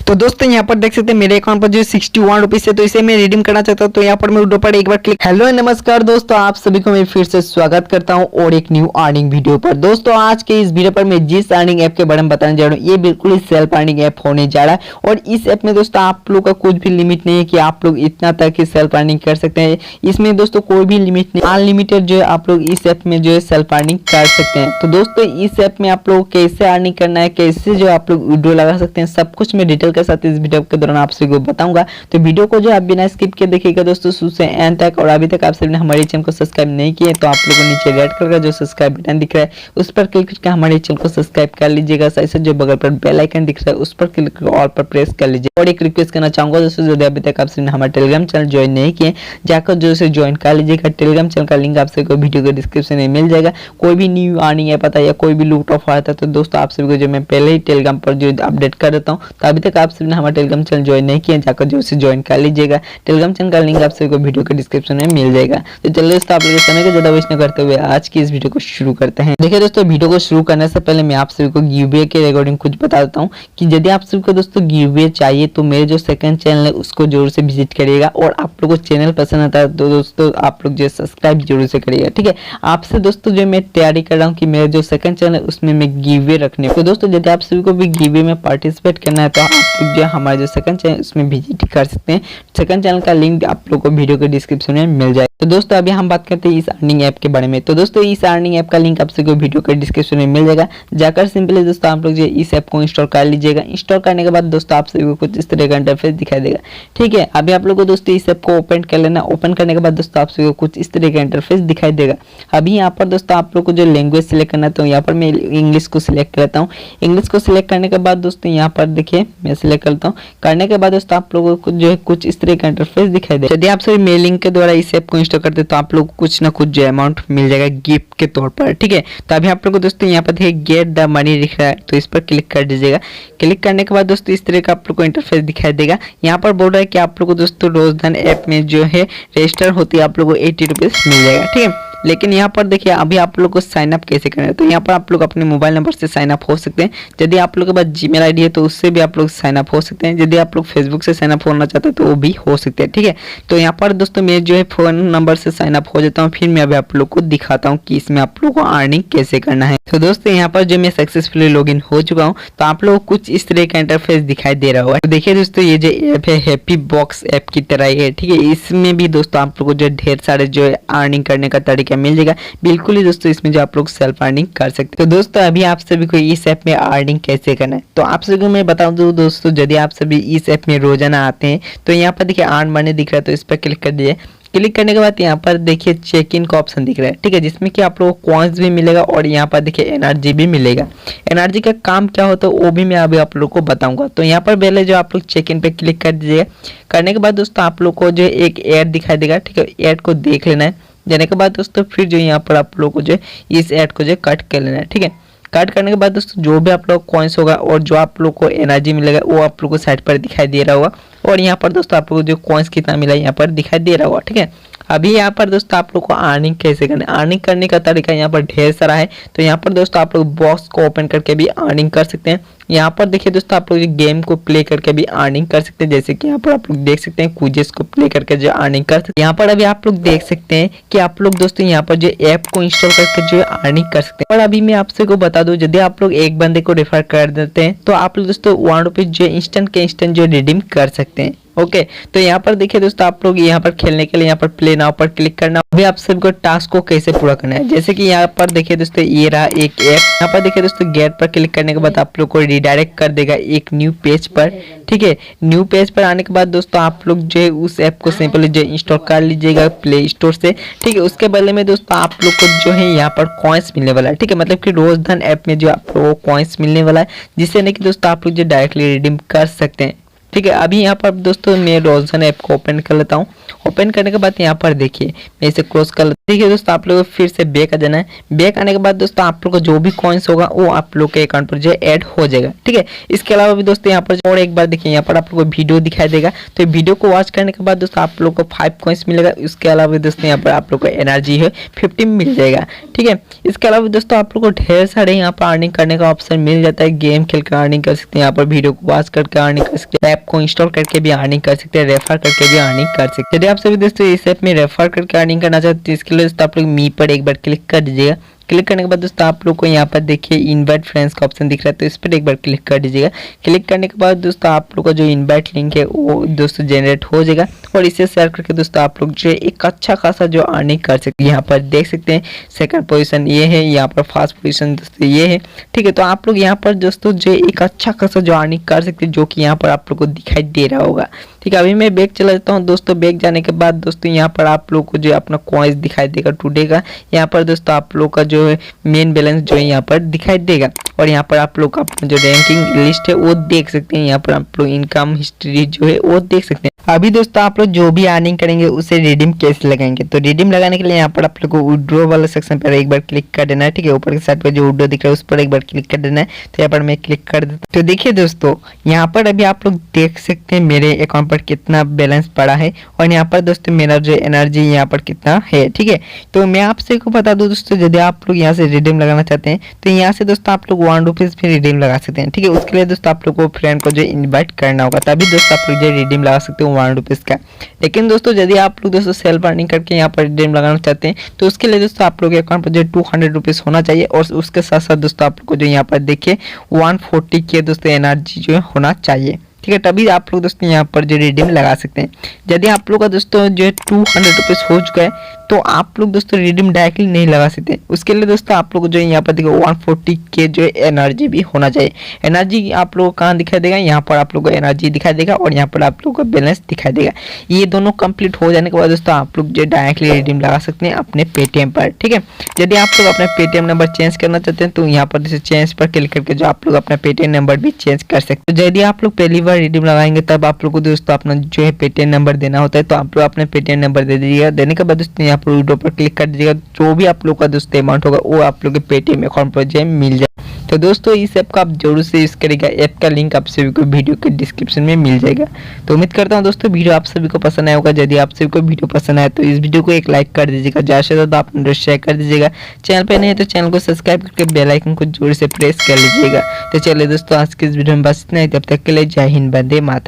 तो दोस्तों यहाँ पर देख सकते हैं मेरे अकाउंट पर जो 61 रुपीज है, तो इसे मैं रिडीम करना चाहता हूँ। तो यहाँ पर मैं वीडियो पर एक बार क्लिक। हेलो नमस्कार दोस्तों, आप सभी को मैं फिर से स्वागत करता हूँ और एक न्यू अर्निंग वीडियो पर। दोस्तों आज के इस वीडियो पर मैं जिस अर्निंग ऐप के बारे में बताने जा रहा हूँ, ये बिल्कुल ही सेल्फ अर्निंग ऐप होने जा रहा है। और इस ऐप में दोस्तों आप लोग का कुछ भी लिमिट नहीं है कि आप लोग इतना तक ही सेल्फ अर्निंग कर सकते हैं। इसमें दोस्तों कोई भी लिमिट नहीं, अनलिमिटेड जो है आप लोग इस ऐप में जो है सेल्फ अर्निंग कर सकते हैं। तो दोस्तों इस ऐप में आप लोग कैसे अर्निंग करना है, कैसे जो आप लोग वीडियो लगा सकते हैं, सब कुछ मैं डिटेल के साथ इस वीडियो के दौरान आप सभी को बताऊंगा। तो वीडियो को जो आप बिना स्किप के देखिएगा दोस्तों शुरू से एंड तक। और अभी तक आप सभी ने हमारे चैनल को सब्सक्राइब नहीं किए तो आप लोगों को नीचे रेड कलर का जो सब्सक्राइब बटन दिख रहा है उस पर क्लिक करके हमारे चैनल को सब्सक्राइब कर लीजिएगा। साथ ही जो बगल पर बेल आइकन दिख रहा है उस पर क्लिक करके ऑल पर प्रेस कर लीजिए। और एक रिक्वेस्ट करना चाहूंगा दोस्तों, यदि अभी तक आप सभी ने हमारा टेलीग्राम चैनल ज्वाइन नहीं किए, जाकर जो से ज्वाइन कर लीजिएगा। टेलीग्राम चैनल का लिंक आप सभी को वीडियो के डिस्क्रिप्शन में मिल जाएगा। कोई भी न्यू अर्निंग ऐप आता है या कोई भी लूट ऑफ आता है तो दोस्तों आप सभी को जो मैं पहले ही टेलीग्राम पर जो अपडेट कर देता हूँ। तो अभी तक आप सभी ने हमारा टेलीग्राम चैनल ज्वाइन नहीं किया, जाकर जो से ज्वाइन कर लीजिएगा। टेलीग्राम चैनल का लिंक आप सभी को वीडियो के डिस्क्रिप्शन में मिल जाएगा। तो चलिए दोस्तों आप लोग समय को ज्यादा वेस्ट न करते हुए आज की इस वीडियो को शुरू करते हैं। देखिए दोस्तों, वीडियो को शुरू करने से पहले मैं आप सभी को गिव अवे के रिगार्डिंग कुछ बता देता हूँ कि यदि आप सभी को दोस्तों गिव अवे चाहिए तो मेरे जो सेकंड चैनल है उसको जरूर से विजिट करिएगा। और आप लोगों को चैनल पसंद आता है तो दोस्तों आप लोग जो सब्सक्राइब जरूर से करिएगा। ठीक है, आपसे दोस्तों जो मैं तैयारी कर रहा हूँ कि मेरे जो सेकंड चैनल है उसमें मैं गिव अवे रखने। तो दोस्तों यदि आप सभी को भी गिव अवे में पार्टिसिपेट करना है तो आप लोग जो हमारा जो सेकंड चैनल उसमें विजिट कर सकते हैं। सेकंड चैनल का लिंक आप लोग को वीडियो के डिस्क्रिप्शन में मिल जाए। तो दोस्तों अभी हम बात करते हैं इस अर्निंग ऐप के बारे में। तो दोस्तों इस अर्निंग ऐप का लिंक आप सभी को वीडियो के डिस्क्रिप्शन में मिल जाएगा। जाकर सिंपली दोस्तों आप लोग जो इस ऐप को इंस्टॉल कर लीजिएगा। इंस्टॉल करने के बाद दोस्तों आप सभी को कुछ इस तरह का इंटरफेस दिखाई देगा। ठीक है, अभी आप लोग को दोस्तों इस ऐप को ओपन कर लेना। ओपन करने के बाद दोस्तों आप सभी को कुछ इस तरह का इंटरफेस दिखाई देगा। अभी यहाँ पर दोस्तों आप लोग को जो लैंग्वेज सिलेक्ट करना है तो यहाँ पर मैं इंग्लिश को सिलेक्ट करता हूँ। इंग्लिश को सिलेक्ट करने के बाद दोस्तों यहाँ पर देखिए मैं सिलेक्ट करता हूँ। करने के बाद दोस्तों आप लोगों को जो है कुछ इस तरह का इंटरफेस दिखाई देगा। यदि आप सभी मेल लिंक के द्वारा इस ऐप को इंस्टॉल करते हैं तो आप लोग कुछ ना कुछ जो अमाउंट मिल जाएगा गिफ्ट के तौर पर। ठीक है, तो अभी आप लोग को दोस्तों यहाँ पर देखिए गेट द मनी दिख रहा है तो इस पर क्लिक कर दीजिएगा। क्लिक करने के बाद दोस्तों इस तरह का आप लोग को इंटरफेस दिखाई देगा। यहाँ पर बोल रहा है कि आप लोग को दोस्तों रोजधन ऐप में जो है रजिस्टर होती है आप लोग को 80 रुपीज मिल जाएगा। ठीक है, लेकिन यहाँ पर देखिए अभी आप लोग को साइन अप कैसे करना है। तो यहाँ पर आप लोग अपने मोबाइल नंबर से साइन अप हो सकते हैं। यदि आप लोग के पास जीमेल आईडी है तो उससे भी आप लोग साइन अप हो सकते हैं। यदि आप लोग फेसबुक से साइन अप होना चाहते हैं तो वो भी हो सकते हैं। ठीक है, तो यहाँ पर दोस्तों मैं जो है फोन नंबर से साइन अप हो जाता हूँ। फिर मैं अभी आप लोग को दिखाता हूँ कि इसमें आप लोग को अर्निंग कैसे करना है। तो दोस्तों यहाँ पर जो मैं सक्सेसफुली लॉगिन हो चुका हूँ तो आप लोग को कुछ इस तरह का इंटरफेस दिखाई दे रहा होगा। तो देखिए दोस्तों ये जो ऐप है हैप्पी बॉक्स ऐप की तरह ही है। ठीक है, इसमें भी दोस्तों आप लोग को जो ढेर सारे जो है अर्निंग करने का तरीका मिल जाएगा। बिल्कुल ही दोस्तों इसमें जो आप लोग सेल्फ अर्निंग कर सकते हैं। तो दोस्तों अभी आप सभी को इस ऐप में अर्निंग कैसे करना है तो आप सभी को मैं बता दूं दोस्तों, यदि आप सभी इस ऐप में रोजाना आते हैं तो यहाँ पर देखिए अर्न मनी दिख रहा है तो इस पर क्लिक कर दीजिए। क्लिक करने के बाद यहाँ पर देखिए चेक इन का ऑप्शन दिख रहा है। ठीक है, जिसमें कि आप लोगों को कॉइन्स भी मिलेगा और यहाँ पर देखिए एनर्जी भी मिलेगा। एनर्जी का काम क्या होता है वो भी मैं अभी आप लोग को बताऊंगा। तो यहाँ पर पहले जो आप लोग चेक इन पे क्लिक कर दीजिएगा। करने के बाद दोस्तों आप लोग को जो एक ऐड दिखाई देगा। ठीक है, ऐड को देख लेना है। जाने के बाद दोस्तों फिर जो यहाँ पर आप लोग को जो इस ऐड को जो कट कर लेना है। ठीक है, कट करने के बाद दोस्तों जो भी आप लोग कॉइन्स होगा और जो आप लोग को एनर्जी मिलेगा वो आप लोग को साइड पर दिखाई दे रहा होगा। और यहाँ पर दोस्तों आप लोग को जो कॉइन्स कितना मिला यहाँ पर दिखाई दे रहा होगा। ठीक है, अभी यहाँ पर दोस्तों आप लोग को अर्निंग कैसे करना है, अर्निंग करने का तरीका यहाँ पर ढेर सारा है। तो यहाँ पर दोस्तों आप लोग बॉक्स को ओपन करके भी अर्निंग कर सकते हैं। यहाँ पर देखिए दोस्तों आप लोग गेम को प्ले करके भी अर्निंग कर सकते हैं। जैसे कि यहाँ पर आप लोग देख सकते हैं क्विज़ेस को प्ले करके जो अर्निंग कर सकते हैं। यहाँ पर अभी आप लोग देख सकते हैं कि आप लोग दोस्तों यहाँ पर जो ऐप को इंस्टॉल करके जो अर्निंग कर सकते हैं। और अभी मैं आपसे को बता दूं, यदि आप लोग एक बंदे को रेफर कर देते हैं तो आप लोग दोस्तों 1 रुपीज जो इंस्टेंट के इंस्टेंट जो रिडीम कर सकते हैं। ओके, तो यहाँ पर देखिए दोस्तों आप लोग यहाँ पर खेलने के लिए यहाँ पर प्ले नाउ पर क्लिक करना। अभी आप सबको टास्क को कैसे पूरा करना है, जैसे कि यहाँ पर देखिए दोस्तों ये रहा एक ऐप। यहाँ पर देखिए दोस्तों गेट पर क्लिक करने के बाद आप लोग को रिडायरेक्ट कर देगा एक न्यू पेज पर। ठीक है, न्यू पेज पर आने के बाद दोस्तों आप लोग जो है उस ऐप को सिंपली जो इंस्टॉल कर लीजिएगा प्ले स्टोर से। ठीक है, उसके बदले में दोस्तों आप लोग को जो है यहाँ पर कॉइन्स मिलने वाला है। ठीक है, मतलब कि रोजधन ऐप में जो आप लोगों को कॉइन्स मिलने वाला है, जिससे नहीं कि दोस्तों आप लोग जो डायरेक्टली रिडीम कर सकते हैं। ठीक है। अभी यहाँ पर दोस्तों मैं रोजन ऐप को ओपन कर लेता हूँ। ओपन करने के बाद यहाँ पर देखिए मैं इसे क्लोज कर लेता हूँ। देखिए दोस्तों आप लोगों को फिर से बैक आ जाना है। बैक आने के बाद दोस्तों आप लोग को जो भी कॉइन्स होगा वो आप लोग के अकाउंट पर जो है ऐड हो जाएगा। ठीक है। इसके अलावा भी दोस्तों यहाँ पर और एक बार देखिए यहाँ पर आप लोग को वीडियो दिखाई देगा। तो वीडियो को वॉच करने के बाद दोस्तों आप लोग को 5 कॉइन्स मिलेगा। इसके अलावा दोस्तों यहाँ पर आप लोग को एनर्जी है 50 मिल जाएगा। ठीक है। इसके अलावा दोस्तों आप लोग को ढेर सारे यहाँ पर अर्निंग करने का ऑप्शन मिल जाता है। गेम खेल कर अर्निंग कर सकते हैं, यहाँ पर वीडियो को वॉच करके अर्निंग कर सकते हैं, ऐप को इंस्टॉल करके भी अर्निंग कर सकते हैं, रेफर करके भी अर्निंग कर सकते हैं। यदि आप सभी दोस्तों इस ऐप में रेफर करके अर्निंग करना चाहते हैं तो इसके लिए दोस्तों आप लोग मी पर एक बार क्लिक कर दीजिएगा। क्लिक करने के बाद दोस्तों आप लोग को यहाँ पर देखिए इनवाइट फ्रेंड्स का ऑप्शन दिख रहा है, तो इस पर एक बार क्लिक कर दीजिएगा। क्लिक करने के बाद दोस्तों आप लोग का जो इनवाइट लिंक है वो दोस्तों जनरेट हो जाएगा और इसे शेयर करके दोस्तों आप लोग जो एक अच्छा खासा जो अर्निंग कर सकते हैं। यहाँ पर देख सकते हैं सेकंड पोजीशन ये है, यहाँ पर फर्स्ट पोजीशन दोस्तों ये है। ठीक है। तो आप लोग यहाँ पर दोस्तों जो एक अच्छा खासा जो अर्निंग कर सकते हैं, जो कि यहाँ पर आप लोग को दिखाई दे रहा होगा। ठीक है। अभी मैं बैक चला जाता हूँ दोस्तों। बैक जाने के बाद दोस्तों यहाँ पर आप लोग को जो अपना कॉइन्स दिखाई देगा टुडे का। यहाँ पर दोस्तों आप लोग का जो है मेन बैलेंस जो है यहाँ पर दिखाई देगा और यहाँ पर आप लोग का अपना जो रैंकिंग लिस्ट है वो देख सकते हैं। यहाँ पर आप लोग इनकम हिस्ट्री जो है वो देख सकते हैं। अभी दोस्तों आप लोग जो भी अर्निंग करेंगे उसे रिडीम कैसे लगाएंगे, तो रिडीम लगाने के लिए यहाँ पर आप लोग को विड्रॉ वाला सेक्शन पर एक बार क्लिक कर देना है। ठीक है। ऊपर के साइड पर जो विड्रॉ दिख रहा है उस पर एक बार क्लिक कर देना है। तो यहाँ पर मैं क्लिक कर देता हूँ। तो देखिए दोस्तों यहाँ पर अभी आप लोग देख सकते हैं मेरे अकाउंट पर कितना बैलेंस पड़ा है और यहाँ पर दोस्तों मेरा जो एनर्जी यहाँ पर कितना है। ठीक है। तो मैं आपसे को बता दूं दोस्तों, यदि आप लोग यहाँ से रिडीम लगाना चाहते हैं तो यहाँ से दोस्तों आप लोग 1 रुपीज भी रिडीम लगा सकते हैं। ठीक है। उसके लिए दोस्तों आप लोग को फ्रेंड को जो इन्वाइट करना होगा, तभी दोस्तों आप लोग जो रिडीम लगा सकते हो 1 रुपीज का। लेकिन दोस्तों यदि आप लोग दोस्तों सेल्फ अर्निंग करके यहाँ पर रिडीम लगाना चाहते हैं तो उसके लिए दोस्तों आप लोग के अकाउंट पर जो 200 रुपीज होना चाहिए और उसके साथ साथ दोस्तों आप लोग को जो यहाँ पर देखिए 140 के दोस्तों एनर्जी जो होना चाहिए। ठीक है। तभी आप लोग दोस्तों यहाँ पर जो रिडीम लगा सकते हैं। यदि आप लोग का दोस्तों जो 200 रुपीज हो चुका है तो आप लोग दोस्तों रिडीम डायरेक्टली नहीं लगा सकते। उसके लिए दोस्तों आप लोग जो यहाँ पर देखो 140 के जो एनर्जी भी होना चाहिए। एनर्जी आप लोग को कहाँ दिखाई देगा, यहाँ पर आप लोग को एनर्जी दिखाई देगा और यहाँ पर आप लोग को बैलेंस दिखाई देगा। ये दोनों कंप्लीट हो जाने के बाद दोस्तों आप लोग जो डायरेक्टली रिडीम लगा सकते हैं अपने पेटीएम पर। ठीक है। यदि आप लोग अपना पेटीएम नंबर चेंज करना चाहते हैं तो यहाँ पर जैसे चेंज पर क्लिक करके जो आप लोग अपना पेटीएम नंबर भी चेंज कर सकते हैं। तो यदि आप लोग पहली बार रिडीम लगाएंगे तब आप लोग को दोस्तों अपना जो है पेटीएम नंबर देना होता है, तो आप लोग अपना पेटीएम नंबर दे दीजिएगा। देने के बाद दोस्तों यहाँ पर विड्रॉ पर क्लिक कर दीजिएगा। जो भी आप लोग का दोस्तों अमाउंट होगा वो आप लोग के पेटीएम अकाउंट पर जो है मिल जाए। तो दोस्तों इस ऐप का आप जरूर से यूज करेगा। ऐप का लिंक आप सभी को वीडियो के डिस्क्रिप्शन में मिल जाएगा। तो उम्मीद करता हूँ दोस्तों वीडियो आप सभी को पसंद आया होगा। यदि आप सभी को वीडियो पसंद आया तो इस वीडियो को एक लाइक कर दीजिएगा, ज़्यादा से ज़्यादा आप शेयर कर दीजिएगा। चैनल पे नहीं है तो चैनल को सब्सक्राइब करके बेल आइकन को जोर से प्रेस कर लीजिएगा। तो चलिए दोस्तों आज के इस वीडियो में बस इतना ही। तब तक के लिए जय हिंद, वंदे मातरम।